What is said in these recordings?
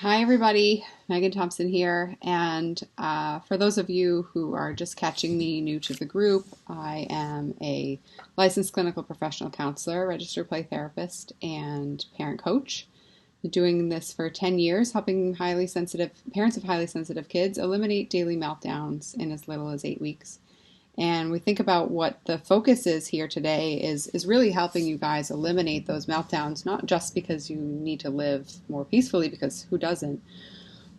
Hi, everybody. Megan Thompson here. And for those of you who are just catching me new to the group, I am a licensed clinical professional counselor, registered play therapist, and parent coach. Been doing this for 10 years, helping parents of highly sensitive kids eliminate daily meltdowns in as little as 8 weeks. And we think about what the focus is here today is really helping you guys eliminate those meltdowns, not just because you need to live more peacefully, because who doesn't,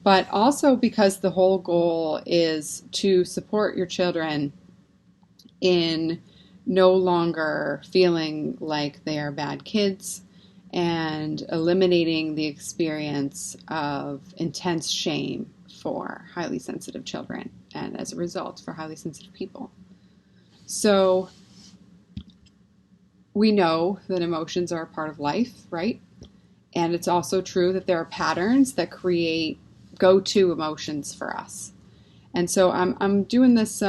but also because the whole goal is to support your children in no longer feeling like they are bad kids and eliminating the experience of intense shame for highly sensitive children and, as a result, for highly sensitive people. So we know that emotions are a part of life, right? And it's also true that there are patterns that create go-to emotions for us. And so I'm doing this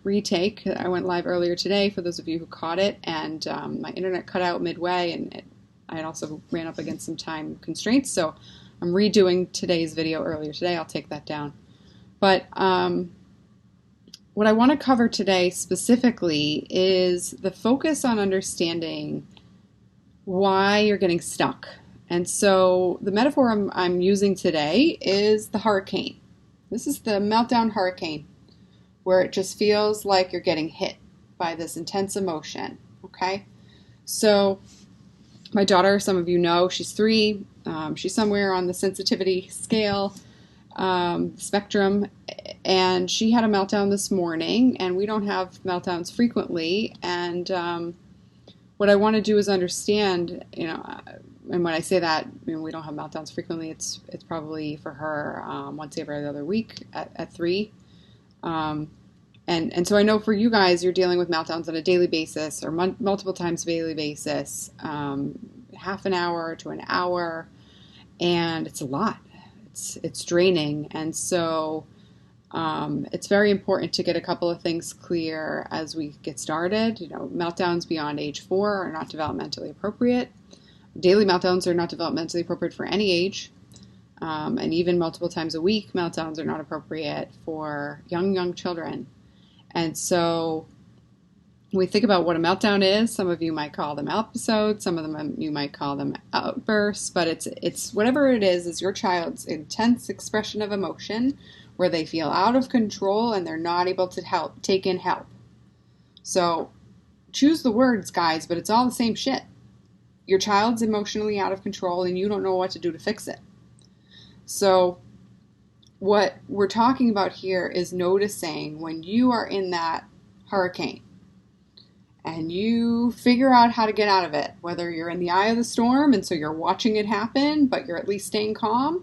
retake. I went live earlier today for those of you who caught it, and my internet cut out midway, and I had also ran up against some time constraints. So I'm redoing today's video earlier today. I'll take that down. But what I want to cover today specifically is the focus on understanding why you're getting stuck. And so the metaphor I'm using today is the hurricane. This is the meltdown hurricane, where it just feels like you're getting hit by this intense emotion, okay? So my daughter, some of you know, she's 3. She's somewhere on the sensitivity scale spectrum, and she had a meltdown this morning, and we don't have meltdowns frequently, and what I want to do is understand, and when I say that, we don't have meltdowns frequently, it's probably for her once every other week at 3, and so I know for you guys, you're dealing with meltdowns on a daily basis or multiple times daily basis, half an hour to an hour, and it's a lot. It's draining, and so it's very important to get a couple of things clear as we get started. Meltdowns beyond age 4 are not developmentally appropriate. Daily meltdowns are not developmentally appropriate for any age, and even multiple times a week, meltdowns are not appropriate for young children. And so when we think about what a meltdown is, some of you might call them episodes, some of them you might call them outbursts, but it's whatever it is your child's intense expression of emotion where they feel out of control and they're not able to take in help. So choose the words, guys, but it's all the same shit. Your child's emotionally out of control and you don't know what to do to fix it. So what we're talking about here is noticing when you are in that hurricane and you figure out how to get out of it, whether you're in the eye of the storm and so you're watching it happen, but you're at least staying calm,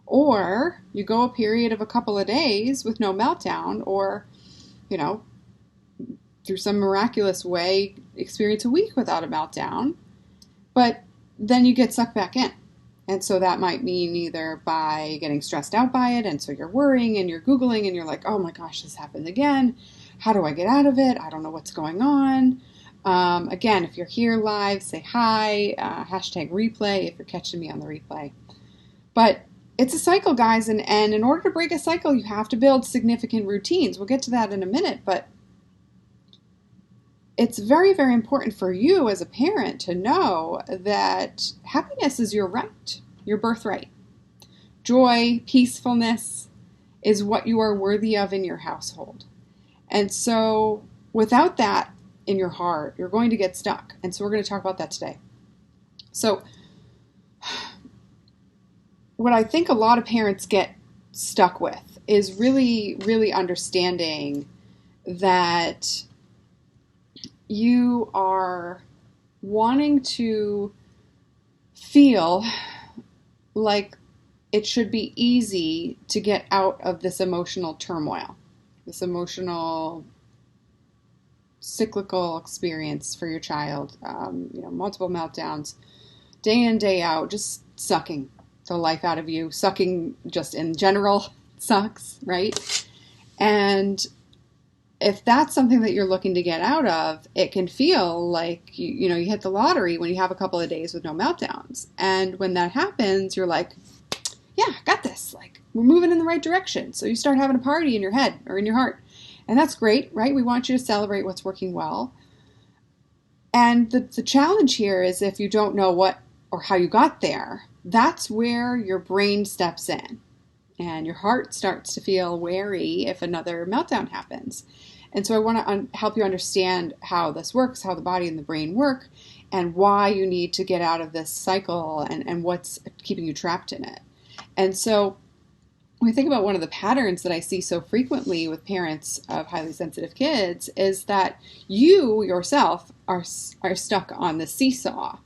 or you go a period of a couple of days with no meltdown, or, through some miraculous way, experience a week without a meltdown, but then you get sucked back in. And so that might mean either by getting stressed out by it, and so you're worrying and you're Googling and you're like, oh my gosh, this happened again. How do I get out of it? I don't know what's going on. Again, if you're here live, say hi, hashtag replay if you're catching me on the replay. But it's a cycle, guys, and in order to break a cycle, you have to build significant routines. We'll get to that in a minute, but it's very, very important for you as a parent to know that happiness is your right, your birthright. Joy, peacefulness is what you are worthy of in your household. And so without that in your heart, you're going to get stuck. And so we're going to talk about that today. So what I think a lot of parents get stuck with is really, really understanding that you are wanting to feel like it should be easy to get out of this emotional turmoil, this emotional cyclical experience for your child, multiple meltdowns, day in, day out, just sucking the life out of you, sucking just in general sucks, right? And if that's something that you're looking to get out of, it can feel like you hit the lottery when you have a couple of days with no meltdowns. And when that happens, you're like, yeah, got this. Like, we're moving in the right direction. So you start having a party in your head or in your heart. And that's great, right? We want you to celebrate what's working well. And the challenge here is if you don't know what or how you got there, that's where your brain steps in. And your heart starts to feel wary if another meltdown happens. And so I want to help you understand how this works, how the body and the brain work, and why you need to get out of this cycle and what's keeping you trapped in it. And so when we think about one of the patterns that I see so frequently with parents of highly sensitive kids is that you yourself are stuck on the seesaw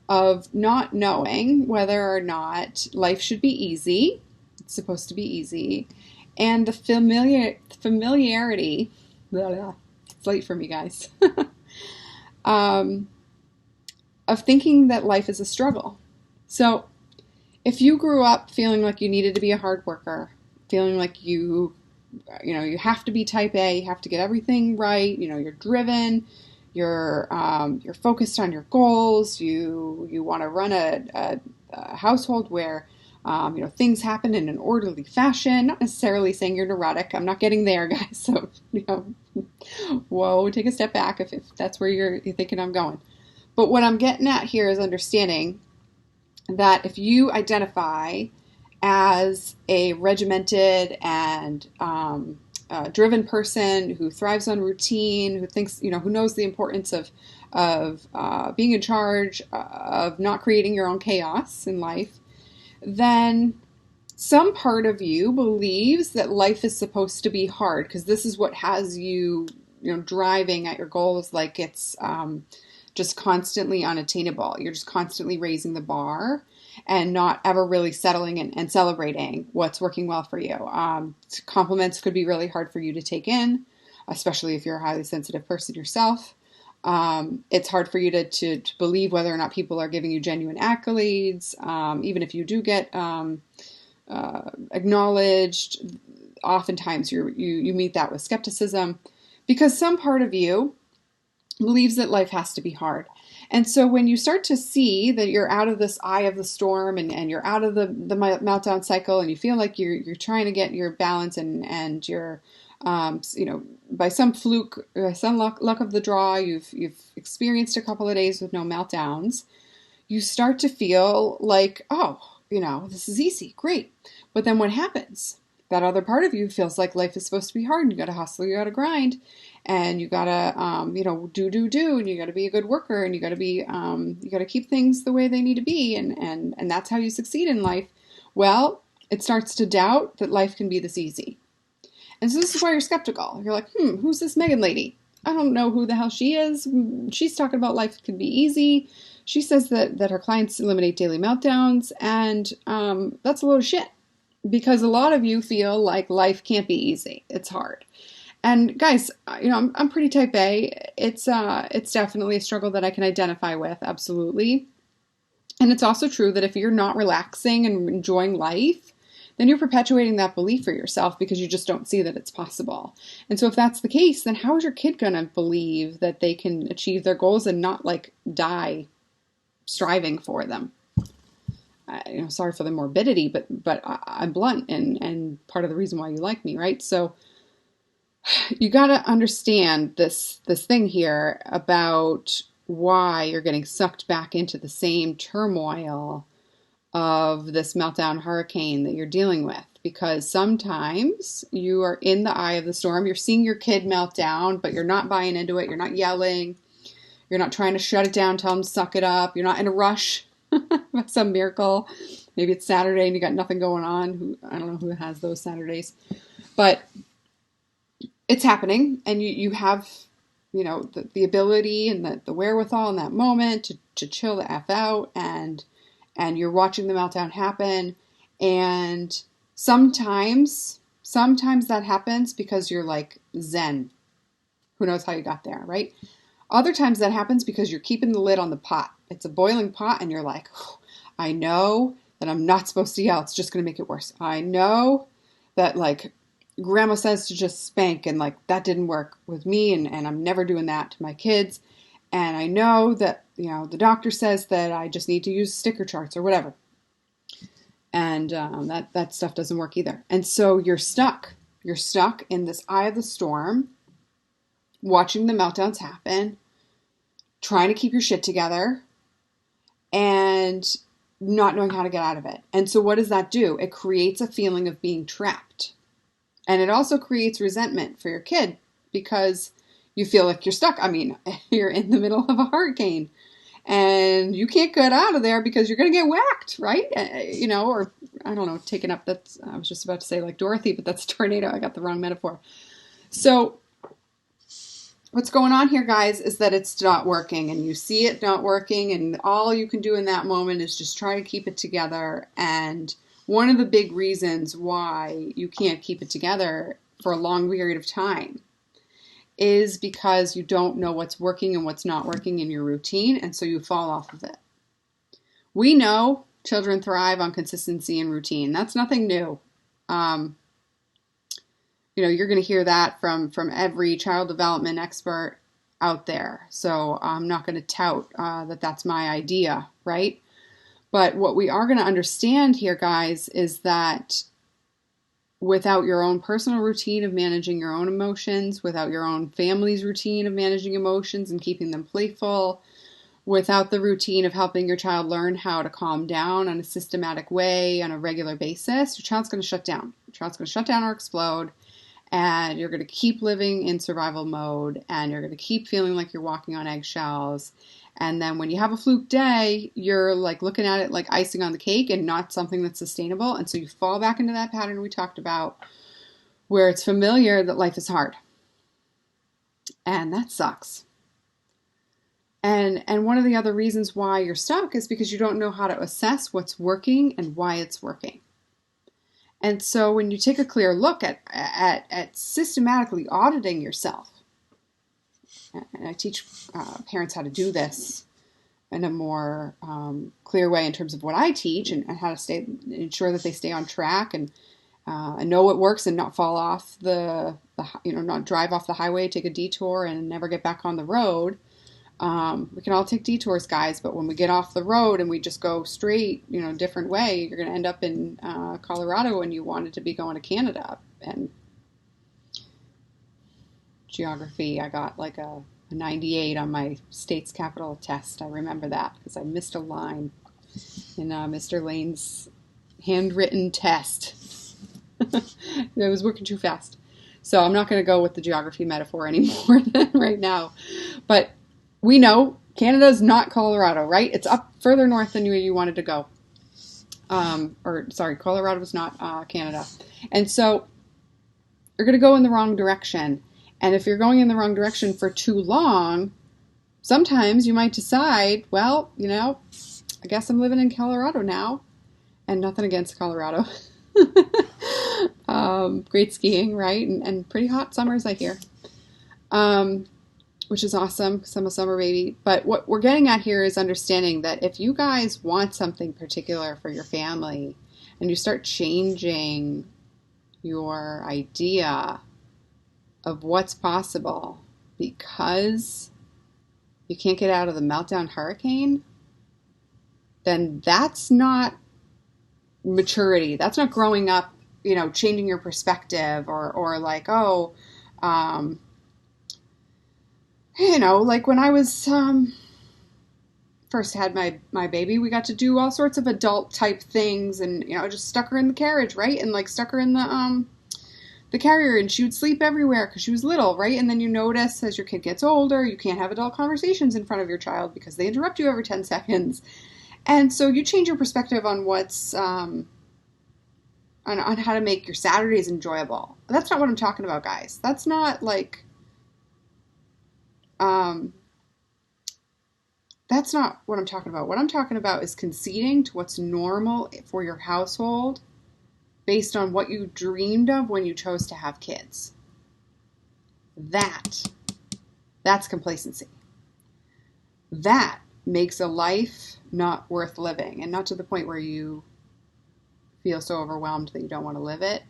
of not knowing whether or not life should be easy. It's supposed to be easy. And the familiarity, it's late for me, guys, of thinking that life is a struggle. So if you grew up feeling like you needed to be a hard worker, feeling like you have to be type A, you have to get everything right, you're driven, you're focused on your goals, you want to run a household where things happen in an orderly fashion. Not necessarily saying you're neurotic. I'm not getting there, guys. So whoa, take a step back if that's where you're thinking I'm going. But what I'm getting at here is understanding that if you identify as a regimented and driven person who thrives on routine, who thinks, who knows the importance of being in charge, of not creating your own chaos in life, then some part of you believes that life is supposed to be hard because this is what has you, driving at your goals like it's just constantly unattainable. You're just constantly raising the bar and not ever really settling and celebrating what's working well for you. Compliments could be really hard for you to take in, especially if you're a highly sensitive person yourself. It's hard for you to believe whether or not people are giving you genuine accolades. Even if you do get acknowledged, oftentimes you meet that with skepticism because some part of you believes that life has to be hard. And so when you start to see that you're out of this eye of the storm and you're out of the meltdown cycle and you feel like you're trying to get your balance and you're by some fluke, some luck of the draw, you've experienced a couple of days with no meltdowns, you start to feel like, this is easy, great. But then what happens? That other part of you feels like life is supposed to be hard and you got to hustle, you got to grind, and you got to, do, and you got to be a good worker, and you got to be, you got to keep things the way they need to be, and that's how you succeed in life. Well, it starts to doubt that life can be this easy. And so this is why you're skeptical. You're like, who's this Megan lady? I don't know who the hell she is. She's talking about life can be easy. She says that her clients eliminate daily meltdowns, and that's a load of shit. Because a lot of you feel like life can't be easy. It's hard. And guys, I'm pretty type A. It's definitely a struggle that I can identify with, absolutely. And it's also true that if you're not relaxing and enjoying life, then you're perpetuating that belief for yourself because you just don't see that it's possible. And so if that's the case, then how is your kid going to believe that they can achieve their goals and not die striving for them? Sorry for the morbidity, but I'm blunt and part of the reason why you like me, right? So you got to understand this thing here about why you're getting sucked back into the same turmoil of this meltdown hurricane that you're dealing with. Because sometimes you are in the eye of the storm. You're seeing your kid melt down, but you're not buying into it. You're not yelling. You're not trying to shut it down, tell them to suck it up. You're not in a rush. Some miracle. Maybe it's Saturday and you got nothing going on. I don't know who has those Saturdays. But it's happening, and you have, the ability and the wherewithal in that moment to chill the F out, and you're watching the meltdown happen. And sometimes that happens because you're like zen. Who knows how you got there, right? Other times that happens because you're keeping the lid on the pot. It's a boiling pot and you're like, I know that I'm not supposed to yell. It's just going to make it worse. I know that grandma says to just spank and that didn't work with me and I'm never doing that to my kids. And I know that, the doctor says that I just need to use sticker charts or whatever. And that stuff doesn't work either. And so you're stuck. You're stuck in this eye of the storm, watching the meltdowns happen, trying to keep your shit together, and not knowing how to get out of it. And so what does that do? It creates a feeling of being trapped. And it also creates resentment for your kid because you feel like you're stuck. I mean, you're in the middle of a hurricane and you can't get out of there because you're going to get whacked, right? Or I don't know, taken up. I was just about to say like Dorothy, but that's a tornado. I got the wrong metaphor. So what's going on here, guys, is that it's not working, and you see it not working, and all you can do in that moment is just try to keep it together. And one of the big reasons why you can't keep it together for a long period of time is because you don't know what's working and what's not working in your routine, and so you fall off of it. We know children thrive on consistency and routine. That's nothing new. You're going to hear that from every child development expert out there. So I'm not going to tout that that's my idea, right? But what we are going to understand here, guys, is that without your own personal routine of managing your own emotions, without your own family's routine of managing emotions and keeping them playful, without the routine of helping your child learn how to calm down in a systematic way on a regular basis, your child's going to shut down. Your child's going to shut down or explode. And you're going to keep living in survival mode, and you're going to keep feeling like you're walking on eggshells. And then when you have a fluke day, you're like looking at it like icing on the cake and not something that's sustainable. And so you fall back into that pattern we talked about where it's familiar that life is hard. And that sucks. And one of the other reasons why you're stuck is because you don't know how to assess what's working and why it's working. And so when you take a clear look at systematically auditing yourself, and I teach parents how to do this in a more clear way in terms of what I teach and how to ensure that they stay on track and know what works and not fall off not drive off the highway, take a detour and never get back on the road. We can all take detours, guys, but when we get off the road and we just go straight, different way, you're going to end up in Colorado when you wanted to be going to Canada. And geography, I got like a 98 on my state's capital test. I remember that because I missed a line in Mr. Lane's handwritten test. I was working too fast. So I'm not going to go with the geography metaphor anymore right now. But we know Canada is not Colorado, right? It's up further north than you wanted to go. Colorado is not Canada. And so you're going to go in the wrong direction. And if you're going in the wrong direction for too long, sometimes you might decide, well, I guess I'm living in Colorado now. And nothing against Colorado. Great skiing, right? And pretty hot summers, I hear. Which is awesome because I'm a summer baby. But what we're getting at here is understanding that if you guys want something particular for your family and you start changing your idea of what's possible because you can't get out of the meltdown hurricane, then that's not maturity. That's not growing up, changing your perspective or like, like when I was first had my baby, we got to do all sorts of adult type things and, just stuck her in the carriage, right? And like stuck her in the carrier and she would sleep everywhere because she was little, right? And then you notice as your kid gets older, you can't have adult conversations in front of your child because they interrupt you every 10 seconds. And so you change your perspective on what's, on how to make your Saturdays enjoyable. That's not what I'm talking about, guys. That's not like, that's not what I'm talking about. What I'm talking about is conceding to what's normal for your household based on what you dreamed of when you chose to have kids. That's complacency. That makes a life not worth living, and not to the point where you feel so overwhelmed that you don't want to live it,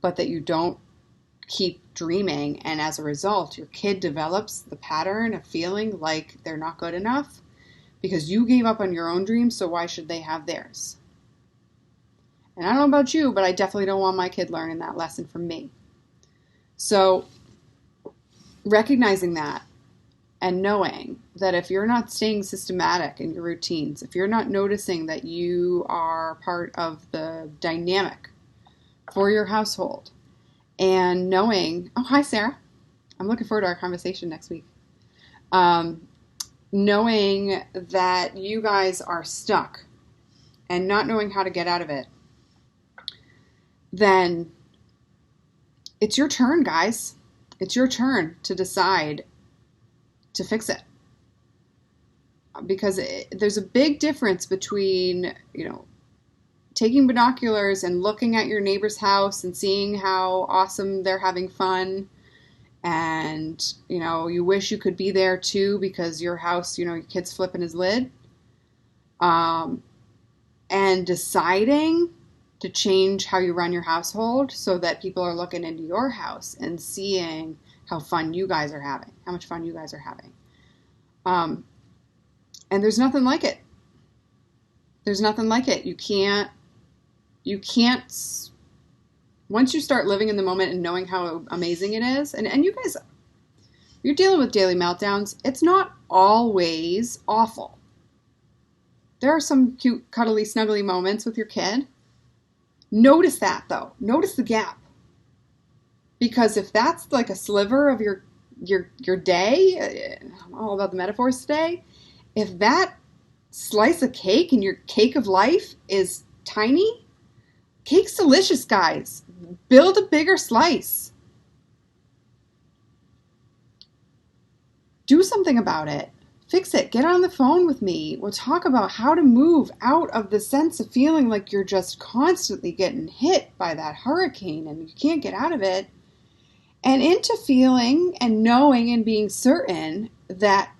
but that you don't keep dreaming, and as a result, your kid develops the pattern of feeling like they're not good enough because you gave up on your own dreams, so why should they have theirs? And I don't know about you, but I definitely don't want my kid learning that lesson from me. So recognizing that and knowing that if you're not staying systematic in your routines, if you're not noticing that you are part of the dynamic for your household, and knowing, oh, hi, Sarah. I'm looking forward to our conversation next week. Knowing that you guys are stuck and not knowing how to get out of it, then it's your turn, guys. It's your turn to decide to fix it. Because there's a big difference between, taking binoculars and looking at your neighbor's house and seeing how awesome they're having fun. And, you wish you could be there too because your house, your kid's flipping his lid. And deciding to change how you run your household so that people are looking into your house and seeing how fun you guys are having, how much fun you guys are having. And there's nothing like it. There's nothing like it. You can't, once you start living in the moment and knowing how amazing it is, and you guys, you're dealing with daily meltdowns, it's not always awful. There are some cute, cuddly, snuggly moments with your kid. Notice that, though. Notice the gap. Because if that's like a sliver of your day, I'm all about the metaphors today, if that slice of cake in your cake of life is tiny, cake's delicious, guys. Build a bigger slice. Do something about it. Fix it. Get on the phone with me. We'll talk about how to move out of the sense of feeling like you're just constantly getting hit by that hurricane and you can't get out of it, and into feeling and knowing and being certain that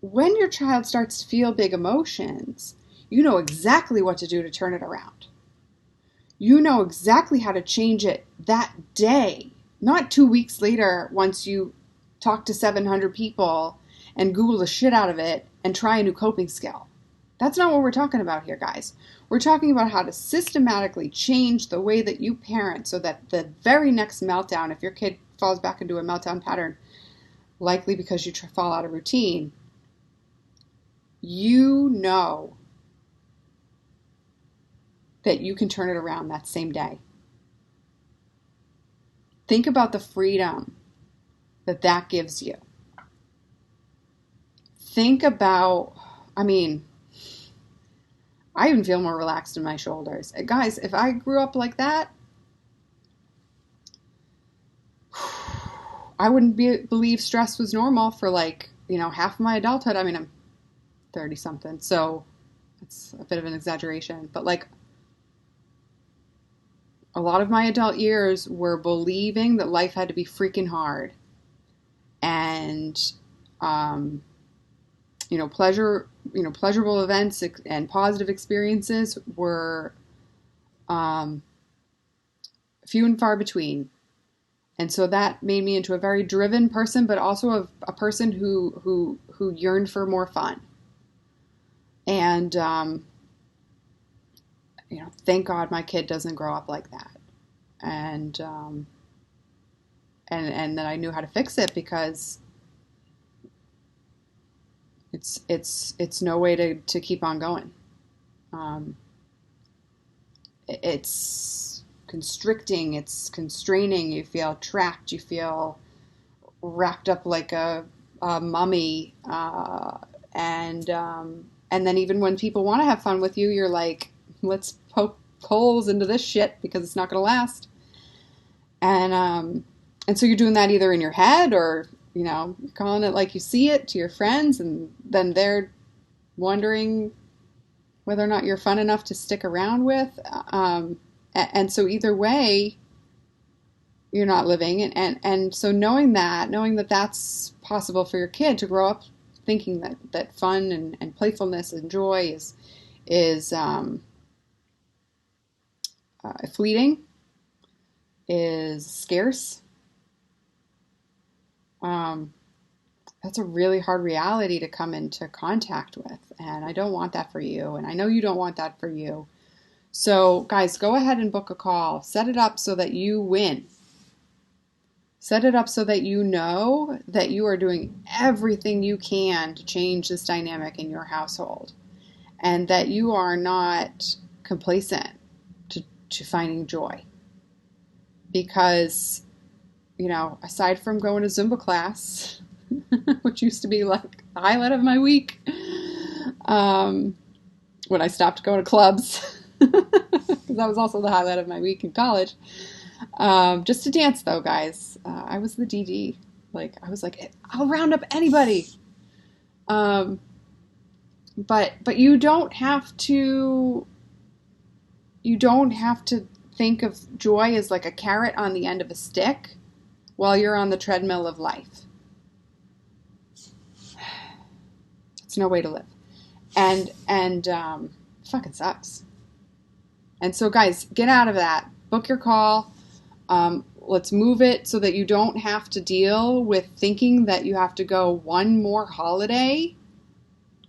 when your child starts to feel big emotions, you know exactly what to do to turn it around. You know exactly how to change it that day, not 2 weeks later once you talk to 700 people and Google the shit out of it and try a new coping skill. That's not what we're talking about here, guys. We're talking about how to systematically change the way that you parent so that the very next meltdown, if your kid falls back into a meltdown pattern, likely because you fall out of routine, you know that you can turn it around that same day. Think about the freedom that gives you. Think about, I even feel more relaxed in my shoulders. Guys, if I grew up like that, I wouldn't believe stress was normal for half of my adulthood. I'm 30 something, so it's a bit of an exaggeration, but a lot of my adult years were believing that life had to be freaking hard. And, pleasurable events and positive experiences were few and far between. And so that made me into a very driven person, but also a person who yearned for more fun. And, thank God my kid doesn't grow up like that. And that I knew how to fix it, because it's no way to keep on going. It's constricting, it's constraining, you feel trapped, you feel wrapped up like a mummy, and then even when people want to have fun with you, you're like, let's poke holes into this shit because it's not going to last. And so you're doing that either in your head or, you're calling it like you see it to your friends, and then they're wondering whether or not you're fun enough to stick around with. And so either way, you're not living. And so knowing that that's possible for your kid to grow up thinking that fun and playfulness and joy is fleeting, is scarce. That's a really hard reality to come into contact with. And I don't want that for you. And I know you don't want that for you. So, guys, go ahead and book a call. Set it up so that you win. Set it up so that you know that you are doing everything you can to change this dynamic in your household and that you are not complacent to finding joy. Because, aside from going to Zumba class, which used to be like the highlight of my week, when I stopped going to clubs, because that was also the highlight of my week in college. Just to dance, though, guys. I was the DD. Like, I was like, I'll round up anybody. But you don't have to. You don't have to think of joy as like a carrot on the end of a stick while you're on the treadmill of life. It's no way to live, and fucking sucks. And so, guys, get out of that. Book your call. Let's move it so that you don't have to deal with thinking that you have to go one more holiday,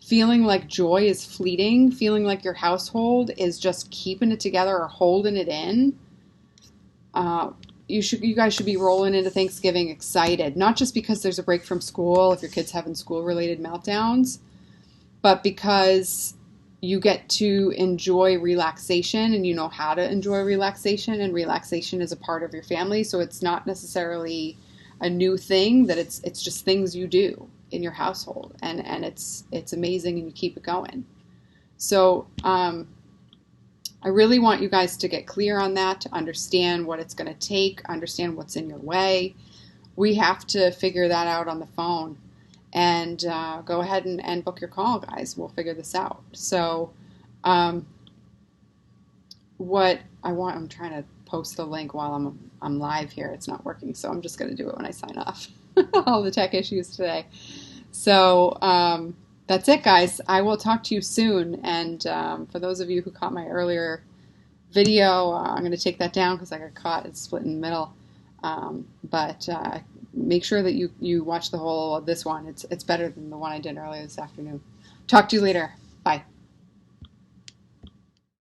feeling like joy is fleeting, feeling like your household is just keeping it together or holding it in. You guys should be rolling into Thanksgiving excited, not just because there's a break from school if your kid's having school-related meltdowns, but because you get to enjoy relaxation and you know how to enjoy relaxation, and relaxation is a part of your family. So it's not necessarily a new thing, that it's just things you do in your household, and it's amazing, and you keep it going. So I really want you guys to get clear on that, to understand what it's going to take, understand what's in your way. We have to figure that out on the phone. And go ahead and book your call, guys. We'll figure this out. So what I want, I'm trying to post the link while I'm live here. It's not working, so I'm just going to do it when I sign off. All the tech issues today. So that's it, guys. I will talk to you soon. And for those of you who caught my earlier video, I'm going to take that down because I got caught. It's split in the middle. But make sure that you watch the whole of this one. It's better than the one I did earlier this afternoon. Talk to you later. Bye.